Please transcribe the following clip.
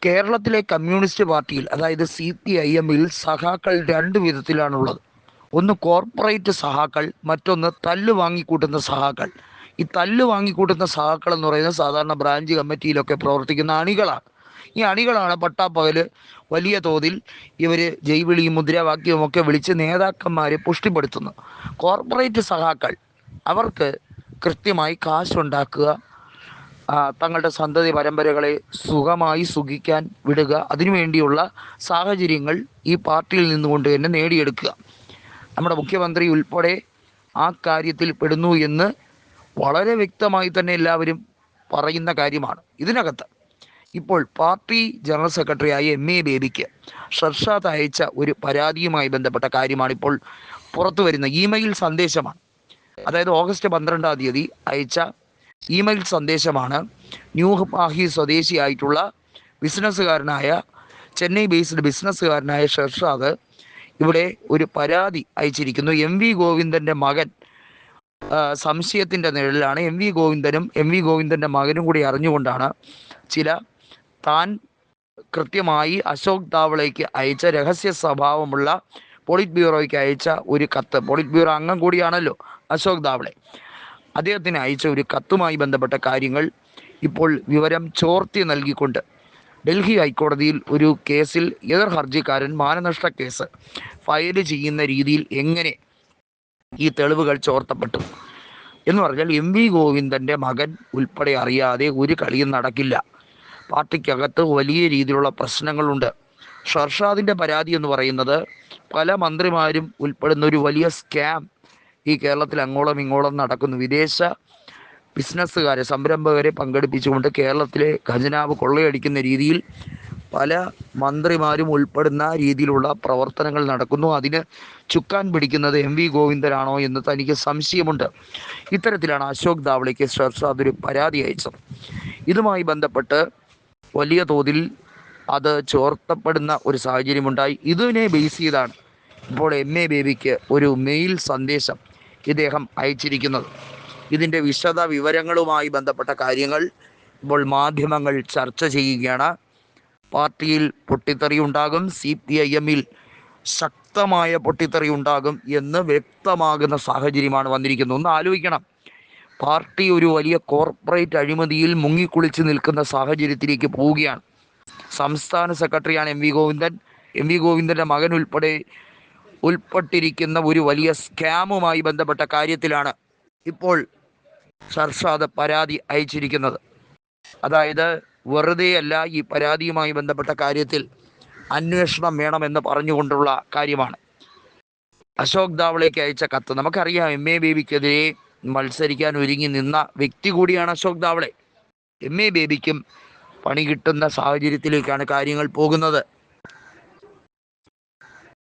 കേരളത്തിലെ കമ്മ്യൂണിസ്റ്റ് പാർട്ടിയിൽ, അതായത് CPIM-ൽ സഖാക്കൾ രണ്ട് വിധത്തിലാണുള്ളത്. ഒന്ന് കോർപ്പറേറ്റ് സഹാക്കൾ, മറ്റൊന്ന് തല്ല് വാങ്ങിക്കൂട്ടുന്ന സഹാക്കൾ. ഈ തല്ല് വാങ്ങിക്കൂട്ടുന്ന സഹാക്കൾ എന്ന് പറയുന്നത് സാധാരണ ബ്രാഞ്ച് കമ്മിറ്റിയിലൊക്കെ പ്രവർത്തിക്കുന്ന അണികളാണ്. ഈ അണികളാണ് പട്ടാപ്പകൽ വലിയ തോതിൽ ഇവർ ജൈവിളിയും മുദ്രാവാക്യവും ഒക്കെ വിളിച്ച് നേതാക്കന്മാരെ പുഷ്ടിപ്പെടുത്തുന്നത്. കോർപ്പറേറ്റ് സഹാക്കൾ അവർക്ക് കൃത്യമായി കാശുണ്ടാക്കുക, തങ്ങളുടെ സന്തതി പരമ്പരകളെ സുഖമായി സുഖിക്കാൻ വിടുക, അതിനുവേണ്ടിയുള്ള സാഹചര്യങ്ങൾ ഈ പാർട്ടിയിൽ നിന്നുകൊണ്ട് തന്നെ നേടിയെടുക്കുക. നമ്മുടെ മുഖ്യമന്ത്രി ഉൾപ്പെടെ ആ കാര്യത്തിൽ പെടുന്നു എന്ന് വളരെ വ്യക്തമായി തന്നെ എല്ലാവരും പറയുന്ന കാര്യമാണ്. ഇതിനകത്ത് ഇപ്പോൾ പാർട്ടി ജനറൽ സെക്രട്ടറിയായ MA ബേബിക്ക് ഷർഷാദ് അയച്ച ഒരു പരാതിയുമായി ബന്ധപ്പെട്ട കാര്യമാണ് ഇപ്പോൾ പുറത്തു വരുന്ന ഇമെയിൽ സന്ദേശമാണ്. അതായത് ഓഗസ്റ്റ് 12-ാം തീയതി അയച്ച ഇമെയിൽ സന്ദേശമാണ്. ന്യൂമാഹി സ്വദേശിയായിട്ടുള്ള ബിസിനസ്സുകാരനായ, ചെന്നൈ ബേസ്ഡ് ബിസിനസ്സുകാരനായ ഷർഷാദ് ഇവിടെ ഒരു പരാതി അയച്ചിരിക്കുന്നു. MV ഗോവിന്ദൻ്റെ മകൻ സംശയത്തിൻ്റെ നിഴലിലാണ്. MV ഗോവിന്ദനും MV ഗോവിന്ദൻ്റെ മകനും കൂടി അറിഞ്ഞുകൊണ്ടാണ് താൻ കൃത്യമായി അശോക് താവളയ്ക്ക് അയച്ച, രഹസ്യ സ്വഭാവമുള്ള പോളിറ്റ് ബ്യൂറോയ്ക്ക് അയച്ച ഒരു കത്ത്, പോളിറ്റ് ബ്യൂറോ അംഗം കൂടിയാണല്ലോ അശോക് താവളെ, അദ്ദേഹത്തിന് അയച്ച ഒരു കത്തുമായി ബന്ധപ്പെട്ട കാര്യങ്ങൾ ഇപ്പോൾ വിവരം ചോർത്തി നൽകിക്കൊണ്ട് ഡൽഹി ഹൈക്കോടതിയിൽ ഒരു കേസിൽ എതിർ ഹർജിക്കാരൻ മാനനഷ്ട കേസ് ഫയൽ ചെയ്യുന്ന രീതിയിൽ എങ്ങനെ ഈ തെളിവുകൾ ചോർത്തപ്പെട്ടു എന്ന് പറഞ്ഞാൽ MV ഗോവിന്ദൻ്റെ മകൻ ഉൾപ്പെടെ അറിയാതെ ഒരു കളിയും നടക്കില്ല. പാർട്ടിക്കകത്ത് വലിയ രീതിയിലുള്ള പ്രശ്നങ്ങളുണ്ട്. ഷർഷാദിൻ്റെ പരാതി എന്ന് പറയുന്നത് പല മന്ത്രിമാരും ഉൾപ്പെടുന്ന ഒരു വലിയ സ്കാം ഈ കേരളത്തിൽ അങ്ങോളം ഇങ്ങോളം നടക്കുന്നു. വിദേശ ബിസിനസ്സുകാരെ, സംരംഭകരെ പങ്കെടുപ്പിച്ചുകൊണ്ട് കേരളത്തിലെ ഖജനാവ് കൊള്ളയടിക്കുന്ന രീതിയിൽ പല മന്ത്രിമാരും ഉൾപ്പെടുന്ന രീതിയിലുള്ള പ്രവർത്തനങ്ങൾ നടക്കുന്നു. അതിന് ചുക്കാൻ പിടിക്കുന്നത് MV ഗോവിന്ദനാണോ എന്ന് തനിക്ക് സംശയമുണ്ട്. ഇത്തരത്തിലാണ് അശോക് താവളയ്ക്ക് ഷർഷാദ് ഒരു പരാതി അയച്ചത്. ഇതുമായി ബന്ധപ്പെട്ട് വലിയ തോതിൽ അത് ചോർത്തപ്പെടുന്ന ഒരു സാഹചര്യമുണ്ടായി. ഇതിനെ ബേസ് ചെയ്താണ് ഇപ്പോൾ MA ബേബിക്ക് ഒരു മെയിൽ സന്ദേശം ഇദ്ദേഹം അയച്ചിരിക്കുന്നത്. ഇതിൻ്റെ വിശദ വിവരങ്ങളുമായി ബന്ധപ്പെട്ട കാര്യങ്ങൾ ഇപ്പോൾ മാധ്യമങ്ങൾ ചർച്ച ചെയ്യുകയാണ്. പാർട്ടിയിൽ പൊട്ടിത്തെറി ഉണ്ടാകും, CPIM-ൽ ശക്തമായ പൊട്ടിത്തെറി ഉണ്ടാകും എന്ന് വ്യക്തമാകുന്ന സാഹചര്യമാണ് വന്നിരിക്കുന്നത്. ഒന്ന് ആലോചിക്കണം, പാർട്ടി ഒരു വലിയ കോർപ്പറേറ്റ് അഴിമതിയിൽ മുങ്ങിക്കുളിച്ച് നിൽക്കുന്ന സാഹചര്യത്തിലേക്ക് പോവുകയാണ്. സംസ്ഥാന സെക്രട്ടറിയാണ് MV ഗോവിന്ദൻ. MV ഗോവിന്ദൻ്റെ മകൻ ഉൾപ്പെട്ടിരിക്കുന്ന ഒരു വലിയ സ്കാമുമായി ബന്ധപ്പെട്ട കാര്യത്തിലാണ് ഇപ്പോൾ ഷർഷാദ് പരാതി അയച്ചിരിക്കുന്നത്. അതായത് വെറുതെയല്ല, ഈ പരാതിയുമായി ബന്ധപ്പെട്ട കാര്യത്തിൽ അന്വേഷണം വേണമെന്ന് പറഞ്ഞുകൊണ്ടുള്ള കാര്യമാണ്. അശോക് താവളയ്ക്ക് അയച്ച കത്ത് നമുക്കറിയാം. MA ബേബിക്കെതിരെ മത്സരിക്കാൻ ഒരുങ്ങി നിന്ന വ്യക്തി കൂടിയാണ് അശോക് താവളെ. MA ബേബിക്കും പണി കിട്ടുന്ന സാഹചര്യത്തിലേക്കാണ് കാര്യങ്ങൾ പോകുന്നത്.